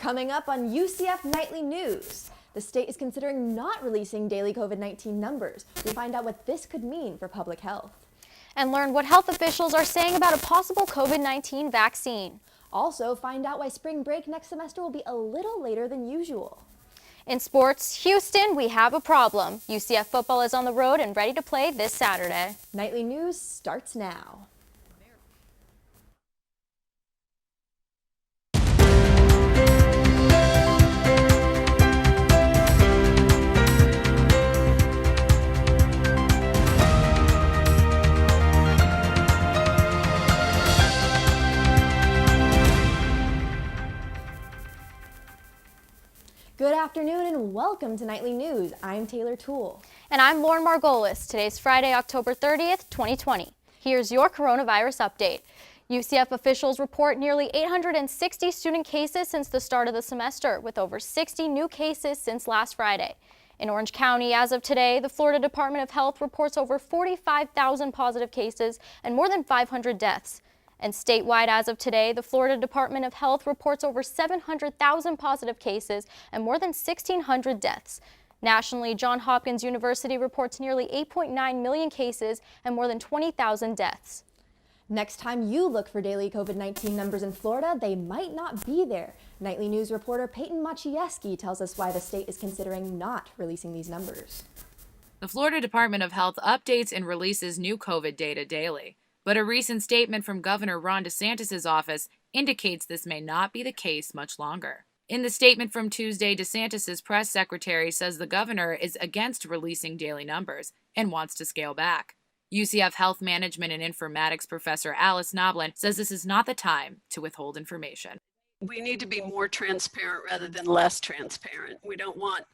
Coming up on UCF Nightly News, the state is considering not releasing daily COVID-19 numbers. We find out what this could mean for public health. And learn what health officials are saying about a possible COVID-19 vaccine. Also, find out why spring break next semester will be a little later than usual. In sports, Houston, we have a problem. UCF football is on the road and ready to play this Saturday. Nightly News starts now. Good afternoon and welcome to Nightly News. I'm Taylor Toole. And I'm Margolis. Today's Friday, October 30th, 2020. Here's your coronavirus update. UCF officials report nearly 860 student cases since the start of the semester, with over 60 new cases since last Friday. In Orange County, as of today, the Florida Department of Health reports over 45,000 positive cases and more than 500 deaths. And statewide, as of today, the Florida Department of Health reports over 700,000 positive cases and more than 1,600 deaths. Nationally, Johns Hopkins University reports nearly 8.9 million cases and more than 20,000 deaths. Next time you look for daily COVID-19 numbers in Florida, they might not be there. Nightly News reporter Peyton Maciejewski tells us why the state is considering not releasing these numbers. The Florida Department of Health updates and releases new COVID data daily. But a recent statement from Governor Ron DeSantis' office indicates this may not be the case much longer. In the statement from Tuesday, DeSantis' press secretary says the governor is against releasing daily numbers and wants to scale back. UCF Health Management and Informatics professor Alice Noblin says this is not the time to withhold information. We need to be more transparent rather than less transparent. We don't want,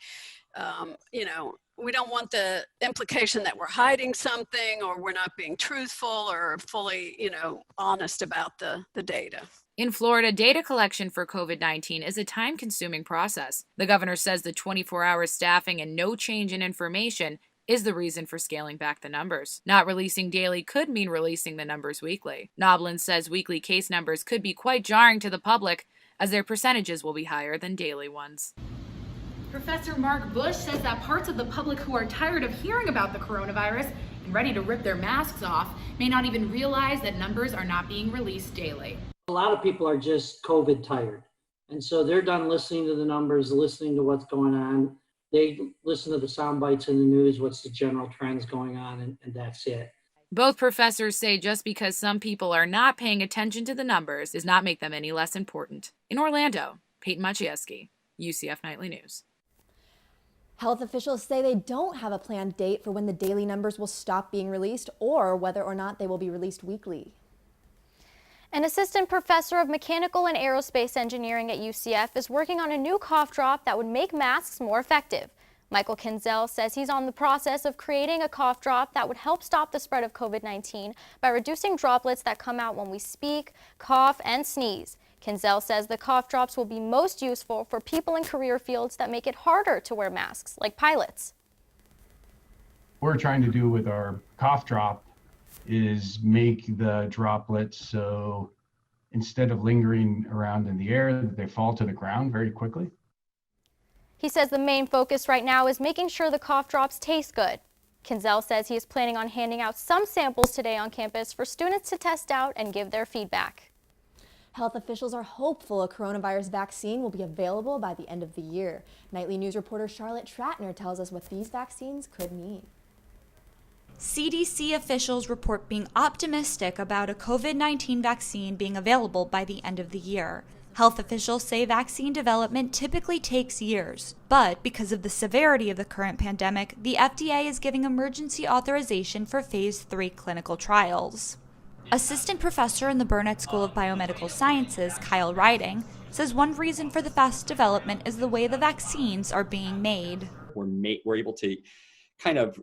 we don't want the implication that we're hiding something or we're not being truthful or fully, honest about the data. In Florida, data collection for COVID-19 is a time-consuming process. The governor says the 24-hour staffing and no change in information is the reason for scaling back the numbers. Not releasing daily could mean releasing the numbers weekly. Noblin says weekly case numbers could be quite jarring to the public, as their percentages will be higher than daily ones. Professor Mark Bush says that parts of the public who are tired of hearing about the coronavirus and ready to rip their masks off may not even realize that numbers are not being released daily. A lot of people are just COVID tired. And so they're done listening to the numbers, listening to what's going on. They listen to the sound bites in the news, what's the general trends going on, and that's it. Both professors say just because some people are not paying attention to the numbers does not make them any less important. In Orlando, Peyton Maciejewski, UCF Nightly News. Health officials say they don't have a planned date for when the daily numbers will stop being released or whether or not they will be released weekly. An assistant professor of mechanical and aerospace engineering at UCF is working on a new cough drop that would make masks more effective. Michael Kinzel says he's on the process of creating a cough drop that would help stop the spread of COVID-19 by reducing droplets that come out when we speak, cough, and sneeze. Kinzel says the cough drops will be most useful for people in career fields that make it harder to wear masks, like pilots. What we're trying to do with our cough drop is make the droplets so instead of lingering around in the air, they fall to the ground very quickly. He says the main focus right now is making sure the cough drops taste good. Kinzel says he is planning on handing out some samples today on campus for students to test out and give their feedback. Health officials are hopeful a coronavirus vaccine will be available by the end of the year. Nightly News reporter Charlotte Tratner tells us what these vaccines could mean. CDC officials report being optimistic about a COVID-19 vaccine being available by the end of the year. Health officials say vaccine development typically takes years, but because of the severity of the current pandemic, the FDA is giving emergency authorization for phase 3 clinical trials. Assistant professor in the Burnett School of Biomedical Sciences, Kyle Riding, says one reason for the fast development is the way the vaccines are being made. We're able to kind of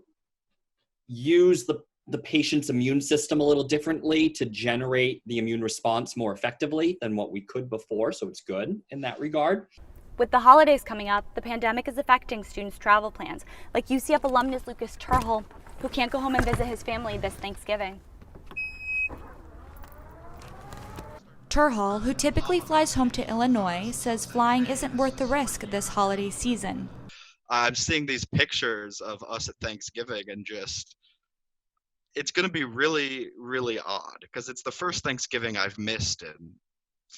use the patient's immune system a little differently to generate the immune response more effectively than what we could before, so it's good in that regard. With the holidays coming up, the pandemic is affecting students' travel plans, like UCF alumnus Lucas Turhol, who can't go home and visit his family this Thanksgiving. Turhal, who typically flies home to Illinois, says flying isn't worth the risk this holiday season. I'm seeing these pictures of us at Thanksgiving and it's going to be really, really odd because it's the first Thanksgiving I've missed in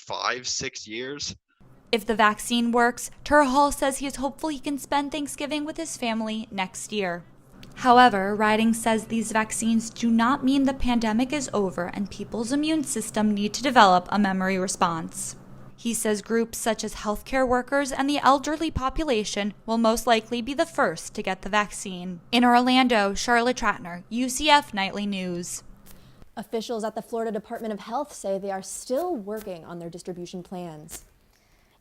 5-6 years. If the vaccine works, Turhal says he is hopeful he can spend Thanksgiving with his family next year. However, Riding says these vaccines do not mean the pandemic is over and people's immune system need to develop a memory response. He says groups such as healthcare workers and the elderly population will most likely be the first to get the vaccine. In Orlando, Charlotte Tratner, UCF Nightly News. Officials at the Florida Department of Health say they are still working on their distribution plans.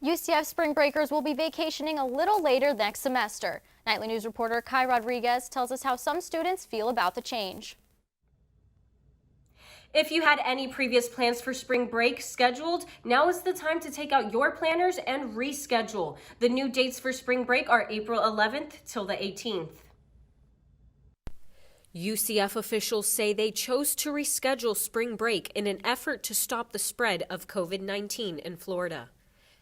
UCF spring breakers will be vacationing a little later next semester. Nightly News reporter Kai Rodriguez tells us how some students feel about the change. If you had any previous plans for spring break scheduled, now is the time to take out your planners and reschedule. The new dates for spring break are April 11th till the 18th. UCF officials say they chose to reschedule spring break in an effort to stop the spread of COVID-19 in Florida.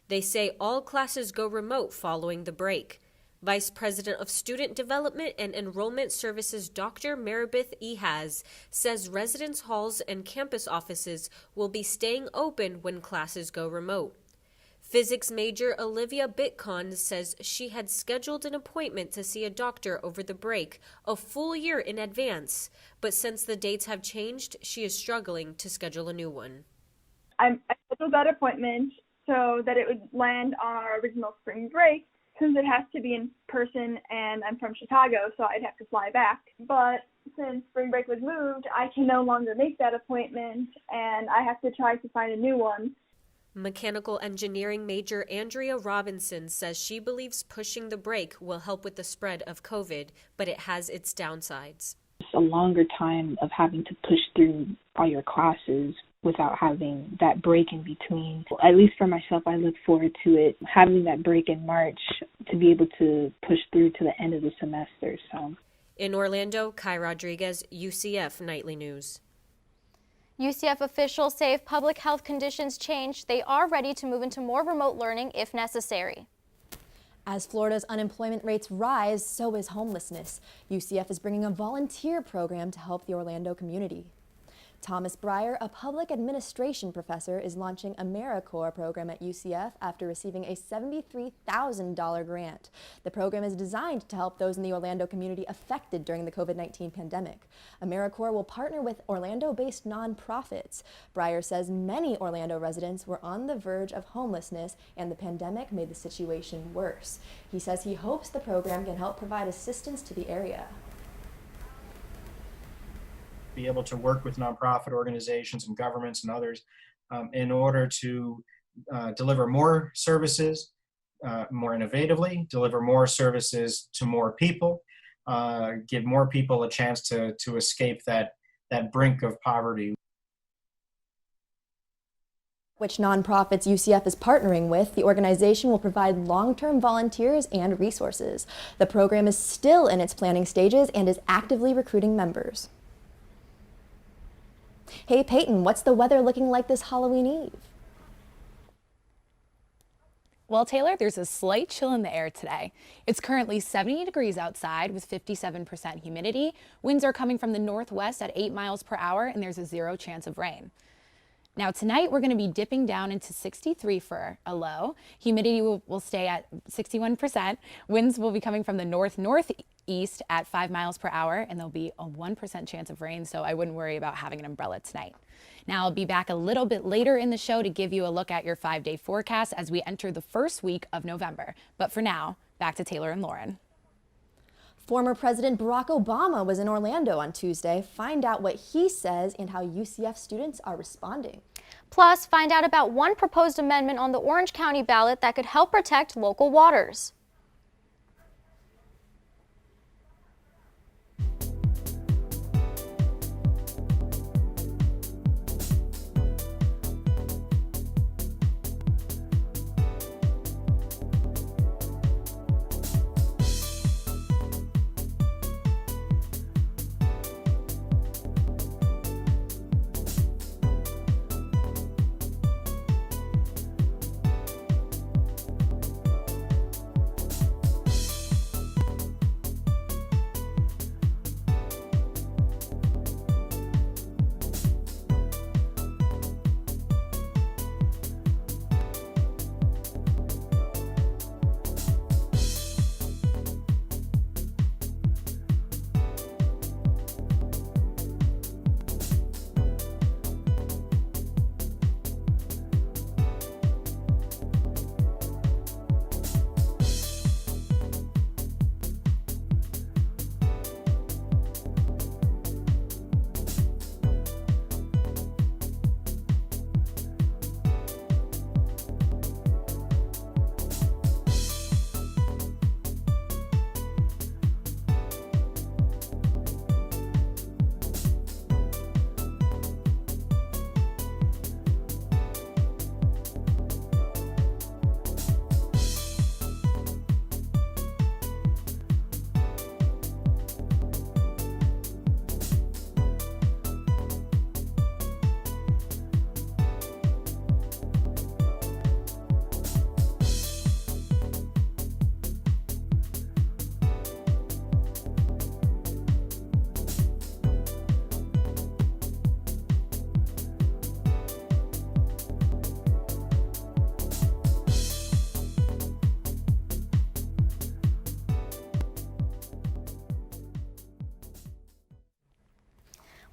They say all classes go remote following the break. Vice President of Student Development and Enrollment Services Dr. Maribeth Ehaz says residence halls and campus offices will be staying open when classes go remote. Physics major Olivia Bitcon says she had scheduled an appointment to see a doctor over the break a full year in advance, but since the dates have changed, she is struggling to schedule a new one. I scheduled that appointment so that it would land on our original spring break, since it has to be in person and I'm from Chicago, so I'd have to fly back. But since spring break was moved, I can no longer make that appointment and I have to try to find a new one. Mechanical engineering major Andrea Robinson says she believes pushing the break will help with the spread of COVID, but it has its downsides. It's a longer time of having to push through all your classes without having that break in between. At least for myself, I look forward to it, having that break in March to be able to push through to the end of the semester. So, in Orlando, Kai Rodriguez, UCF Nightly News. UCF officials say if public health conditions change, they are ready to move into more remote learning if necessary. As Florida's unemployment rates rise, so is homelessness. UCF is bringing a volunteer program to help the Orlando community. Thomas Breyer, a public administration professor, is launching AmeriCorps program at UCF after receiving a $73,000 grant. The program is designed to help those in the Orlando community affected during the COVID-19 pandemic. AmeriCorps will partner with Orlando-based nonprofits. Breyer says many Orlando residents were on the verge of homelessness and the pandemic made the situation worse. He says he hopes the program can help provide assistance to the area. Be able to work with nonprofit organizations and governments and others in order to deliver more services more innovatively, deliver more services to more people, give more people a chance to escape that brink of poverty. Which nonprofits UCF is partnering with, the organization will provide long-term volunteers and resources. The program is still in its planning stages and is actively recruiting members. Hey Peyton, what's the weather looking like this Halloween Eve? Well, Taylor, there's a slight chill in the air today. It's currently 70 degrees outside with 57% humidity. Winds are coming from the northwest at 8 miles per hour, and there's a 0 chance of rain. Now tonight we're going to be dipping down into 63 for a low. Humidity will stay at 61%. Winds will be coming from the northeast at 5 miles per hour, and there'll be a 1% chance of rain, so I wouldn't worry about having an umbrella tonight. Now I'll be back a little bit later in the show to give you a look at your 5-day forecast as we enter the first week of November. But for now, back to Taylor and Lauren. Former President Barack Obama was in Orlando on Tuesday. Find out what he says and how UCF students are responding. Plus, find out about one proposed amendment on the Orange County ballot that could help protect local waters.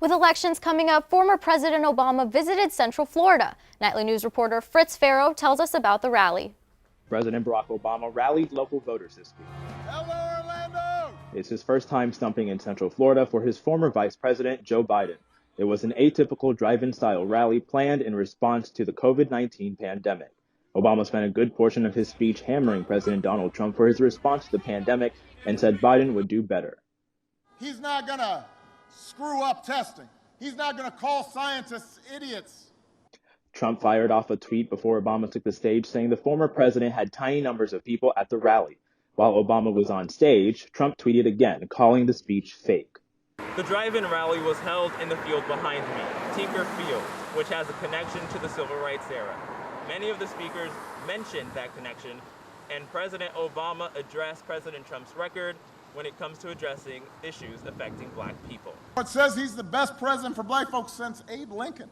With elections coming up, former President Obama visited Central Florida. Nightly News reporter Fritz Farrow tells us about the rally. President Barack Obama rallied local voters this week. Hello, Orlando! It's his first time stumping in Central Florida for his former Vice President, Joe Biden. It was an atypical drive-in style rally planned in response to the COVID-19 pandemic. Obama spent a good portion of his speech hammering President Donald Trump for his response to the pandemic and said Biden would do better. He's not going to screw up testing. He's not going to call scientists idiots. Trump fired off a tweet before Obama took the stage saying the former president had tiny numbers of people at the rally. While Obama was on stage, Trump tweeted again, calling the speech fake. The drive-in rally was held in the field behind me, Tinker Field, which has a connection to the Civil Rights era. Many of the speakers mentioned that connection, and President Obama addressed President Trump's record when it comes to addressing issues affecting black people. It says he's the best president for black folks since Abe Lincoln.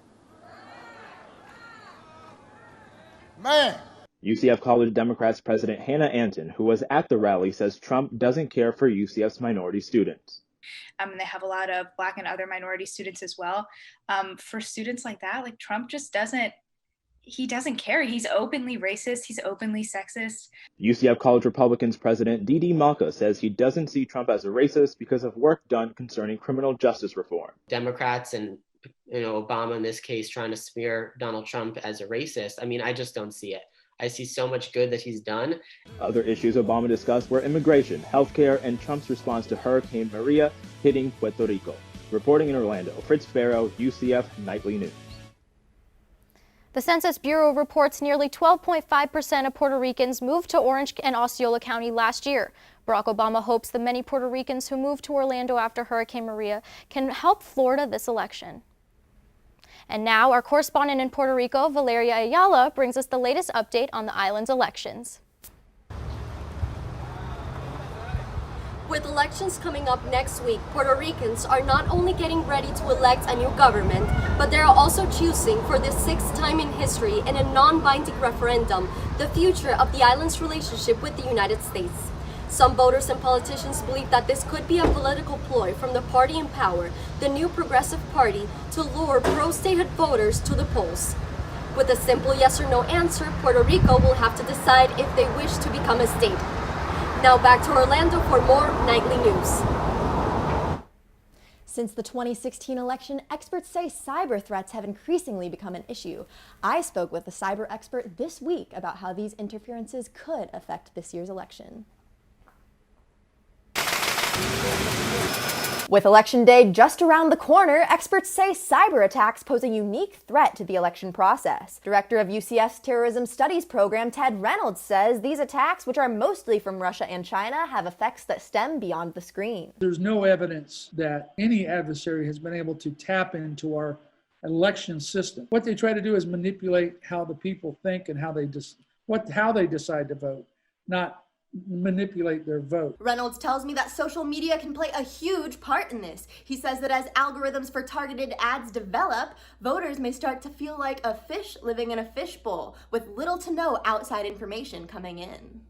Man. UCF College Democrats President Hannah Anton, who was at the rally, says Trump doesn't care for UCF's minority students. And they have a lot of black and other minority students as well. For students like that, like Trump just doesn't care. He's openly racist. He's openly sexist. UCF College Republicans President Didi Malka says he doesn't see Trump as a racist because of work done concerning criminal justice reform. Democrats and Obama in this case trying to smear Donald Trump as a racist. I mean, I just don't see it. I see so much good that he's done. Other issues Obama discussed were immigration, healthcare, and Trump's response to Hurricane Maria hitting Puerto Rico. Reporting in Orlando, Fritz Farrow, UCF Nightly News. The Census Bureau reports nearly 12.5% of Puerto Ricans moved to Orange and Osceola County last year. Barack Obama hopes the many Puerto Ricans who moved to Orlando after Hurricane Maria can help Florida this election. And now our correspondent in Puerto Rico, Valeria Ayala, brings us the latest update on the island's elections. With elections coming up next week, Puerto Ricans are not only getting ready to elect a new government, but they are also choosing for the 6th time in history in a non-binding referendum the future of the island's relationship with the United States. Some voters and politicians believe that this could be a political ploy from the party in power, the New Progressive Party, to lure pro-statehood voters to the polls. With a simple yes or no answer, Puerto Rico will have to decide if they wish to become a state. Now back to Orlando for more Nightly News. Since the 2016 election, experts say cyber threats have increasingly become an issue. I spoke with a cyber expert this week about how these interferences could affect this year's election. With Election Day just around the corner, experts say cyber attacks pose a unique threat to the election process. Director of UCF's Terrorism Studies program, Ted Reynolds, says these attacks, which are mostly from Russia and China, have effects that stem beyond the screen. There's no evidence that any adversary has been able to tap into our election system. What they try to do is manipulate how the people think and how they decide to vote, not manipulate their vote. Reynolds tells me that social media can play a huge part in this. He says that as algorithms for targeted ads develop, voters may start to feel like a fish living in a fishbowl with little to no outside information coming in.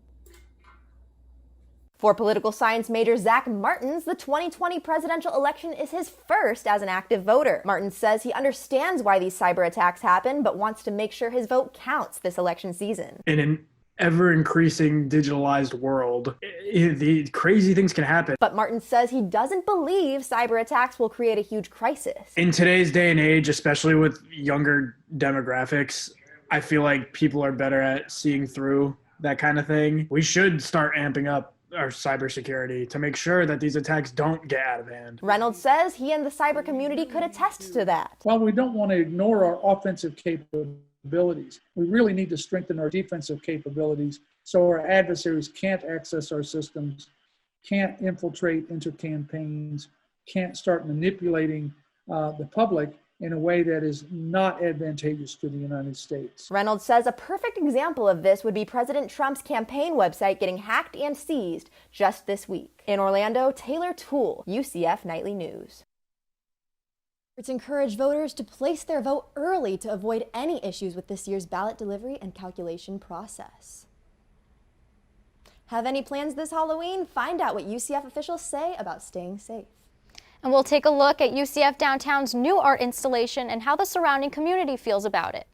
For political science major Zach Martins, the 2020 presidential election is his first as an active voter. Martins says he understands why these cyber attacks happen, but wants to make sure his vote counts this election season. In an ever-increasing digitalized world, the crazy things can happen. But Martins says he doesn't believe cyber attacks will create a huge crisis. In today's day and age, especially with younger demographics, I feel like people are better at seeing through that kind of thing. We should start amping up our cybersecurity to make sure that these attacks don't get out of hand. Reynolds says he and the cyber community could attest to that. While we don't want to ignore our offensive capabilities, we really need to strengthen our defensive capabilities so our adversaries can't access our systems, can't infiltrate into campaigns, can't start manipulating the public in a way that is not advantageous to the United States. Reynolds says a perfect example of this would be President Trump's campaign website getting hacked and seized just this week. In Orlando, Taylor Toole, UCF Nightly News. It's encouraged voters to place their vote early to avoid any issues with this year's ballot delivery and calculation process. Have any plans this Halloween? Find out what UCF officials say about staying safe. And we'll take a look at UCF Downtown's new art installation and how the surrounding community feels about it.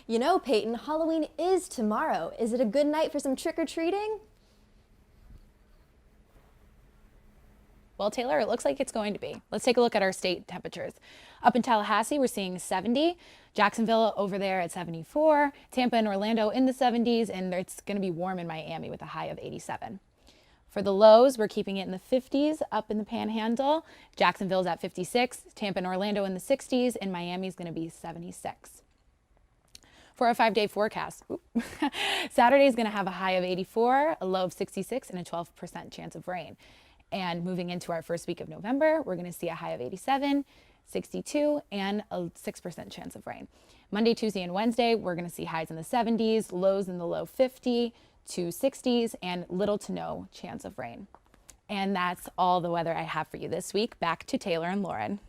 You know, Peyton, Halloween is tomorrow. Is it a good night for some trick-or-treating? Well, Taylor, it looks like it's going to be. Let's take a look at our state temperatures. Up in Tallahassee, we're seeing 70. Jacksonville over there at 74. Tampa and Orlando in the 70s, and it's going to be warm in Miami with a high of 87. For the lows, we're keeping it in the 50s up in the Panhandle. Jacksonville's at 56. Tampa and Orlando in the 60s, and Miami's going to be 76. For our 5-day forecast, Saturday is going to have a high of 84, a low of 66, and a 12% chance of rain. And moving into our first week of November, we're going to see a high of 87, 62, and a 6% chance of rain. Monday, Tuesday, and Wednesday, we're going to see highs in the 70s, lows in the low 50 to 60s, and little to no chance of rain. And that's all the weather I have for you this week. Back to Taylor and Lauren.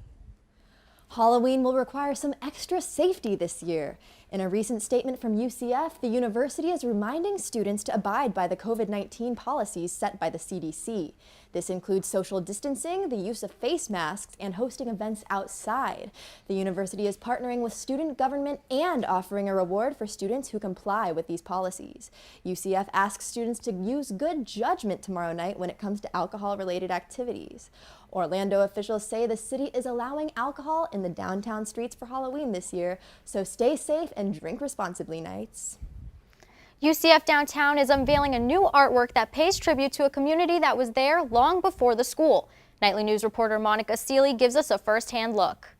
Halloween will require some extra safety this year. In a recent statement from UCF, the university is reminding students to abide by the COVID-19 policies set by the CDC. This includes social distancing, the use of face masks, and hosting events outside. The university is partnering with student government and offering a reward for students who comply with these policies. UCF asks students to use good judgment tomorrow night when it comes to alcohol-related activities. Orlando officials say the city is allowing alcohol in the downtown streets for Halloween this year, so stay safe and drink responsibly, Knights. UCF Downtown is unveiling a new artwork that pays tribute to a community that was there long before the school. Nightly News reporter Monica Seeley gives us a first-hand look.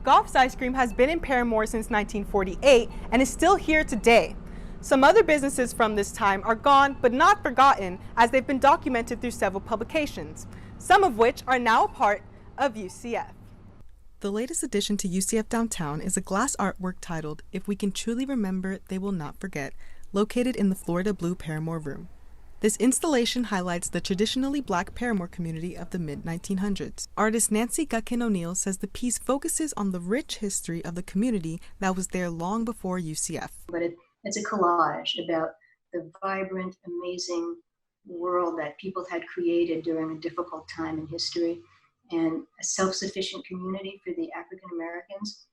Goff's Ice Cream has been in Paramore since 1948 and is still here today. Some other businesses from this time are gone but not forgotten, as they've been documented through several publications, some of which are now a part of UCF. The latest addition to UCF Downtown is a glass artwork titled "If We Can Truly Remember, They Will Not Forget," located in the Florida Blue Paramore Room. This installation highlights the traditionally Black Paramore community of the mid-1900s. Artist Nancy Gutkin O'Neill says the piece focuses on the rich history of the community that was there long before UCF. But it's a collage about the vibrant, amazing world that people had created during a difficult time in history, and a self-sufficient community for the African Americans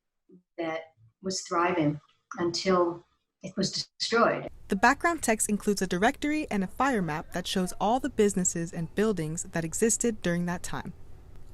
that was thriving until it was destroyed. The background text includes a directory and a fire map that shows all the businesses and buildings that existed during that time.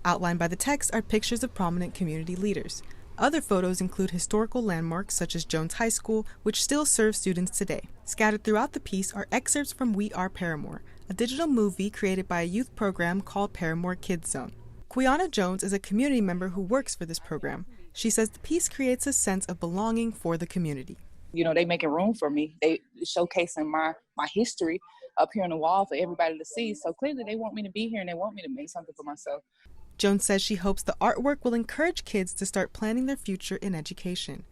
Outlined by the text are pictures of prominent community leaders. Other photos include historical landmarks such as Jones High School, which still serves students today. Scattered throughout the piece are excerpts from We Are Paramore, a digital movie created by a youth program called Paramore Kids Zone. Quiana Jones is a community member who works for this program. She says the piece creates a sense of belonging for the community. You know, they making room for me. They showcasing my history up here on the wall for everybody to see. So clearly they want me to be here and they want me to make something for myself. Jones says she hopes the artwork will encourage kids to start planning their future in education.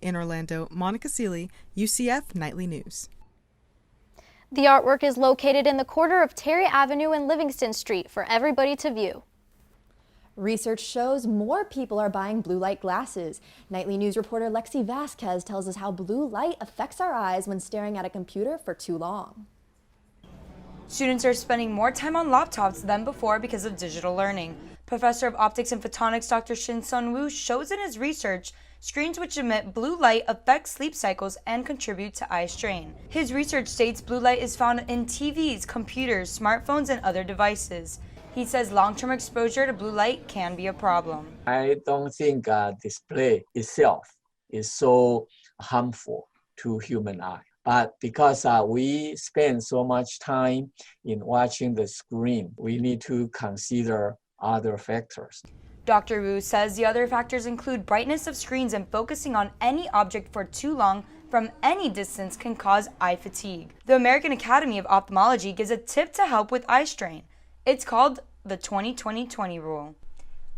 In Orlando, Monica Seeley, UCF Nightly News. The artwork is located in the corner of Terry Avenue and Livingston Street for everybody to view. Research shows more people are buying blue light glasses. Nightly News reporter Lexi Vasquez tells us how blue light affects our eyes when staring at a computer for too long. Students are spending more time on laptops than before because of digital learning. Professor of Optics and Photonics Dr. Shin-Sun Woo shows in his research screens which emit blue light affect sleep cycles and contribute to eye strain. His research states blue light is found in TVs, computers, smartphones, and other devices. He says long-term exposure to blue light can be a problem. I don't think display itself is so harmful to human eye. But because we spend so much time in watching the screen, we need to consider other factors. Dr. Wu says the other factors include brightness of screens and focusing on any object for too long from any distance can cause eye fatigue. The American Academy of Ophthalmology gives a tip to help with eye strain. It's called the 20-20-20 rule.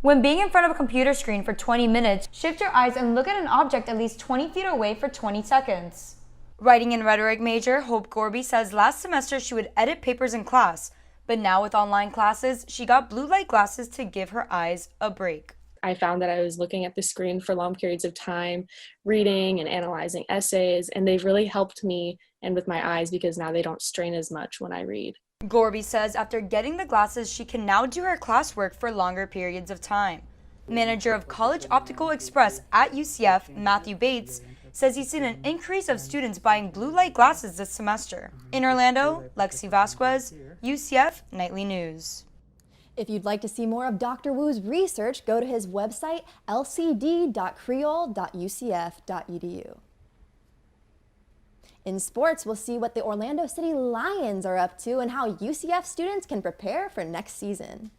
When being in front of a computer screen for 20 minutes, shift your eyes and look at an object at least 20 feet away for 20 seconds. Writing and rhetoric major Hope Gorby says last semester she would edit papers in class, but now with online classes, she got blue light glasses to give her eyes a break. I found that I was looking at the screen for long periods of time, reading and analyzing essays, and they've really helped me and with my eyes because now they don't strain as much when I read. Gorby says after getting the glasses, she can now do her classwork for longer periods of time. Manager of College Optical Express at UCF, Matthew Bates, says he's seen an increase of students buying blue light glasses this semester. In Orlando, Lexi Vasquez, UCF Nightly News. If you'd like to see more of Dr. Wu's research, go to his website, lcd.creole.ucf.edu. In sports, we'll see what the Orlando City Lions are up to and how UCF students can prepare for next season.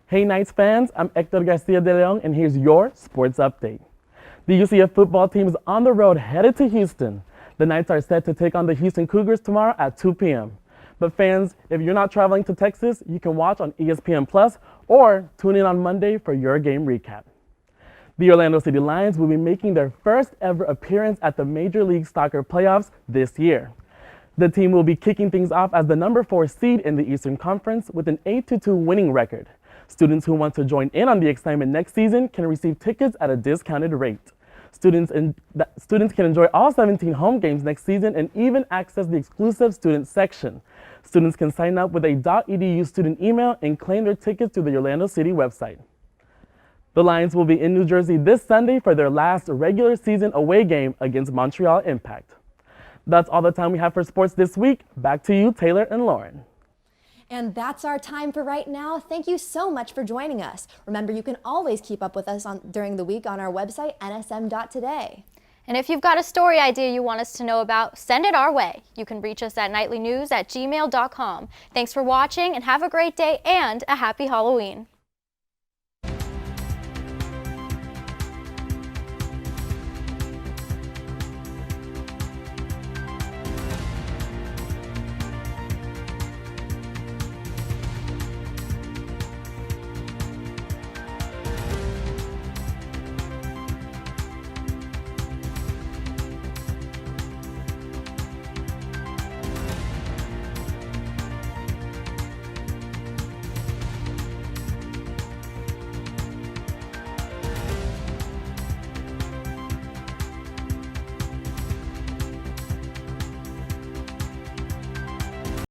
Hey Knights fans, I'm Hector García de León, and here's your sports update. The UCF football team is on the road headed to Houston. The Knights are set to take on the Houston Cougars tomorrow at 2 p.m. But fans, if you're not traveling to Texas, you can watch on ESPN Plus or tune in on Monday for your game recap. The Orlando City Lions will be making their first ever appearance at the Major League Soccer playoffs this year. The team will be kicking things off as the number 4 seed in the Eastern Conference with an 8-2 winning record. Students who want to join in on the excitement next season can receive tickets at a discounted rate. Students can enjoy all 17 home games next season and even access the exclusive student section. Students can sign up with a .edu student email and claim their tickets through the Orlando City website. The Lions will be in New Jersey this Sunday for their last regular season away game against Montreal Impact. That's all the time we have for sports this week. Back to you, Taylor and Lauren. And that's our time for right now. Thank you so much for joining us. Remember, you can always keep up with us during the week on our website, nsm.today. And if you've got a story idea you want us to know about, send it our way. You can reach us at nightlynews@gmail.com. Thanks for watching and have a great day and a happy Halloween.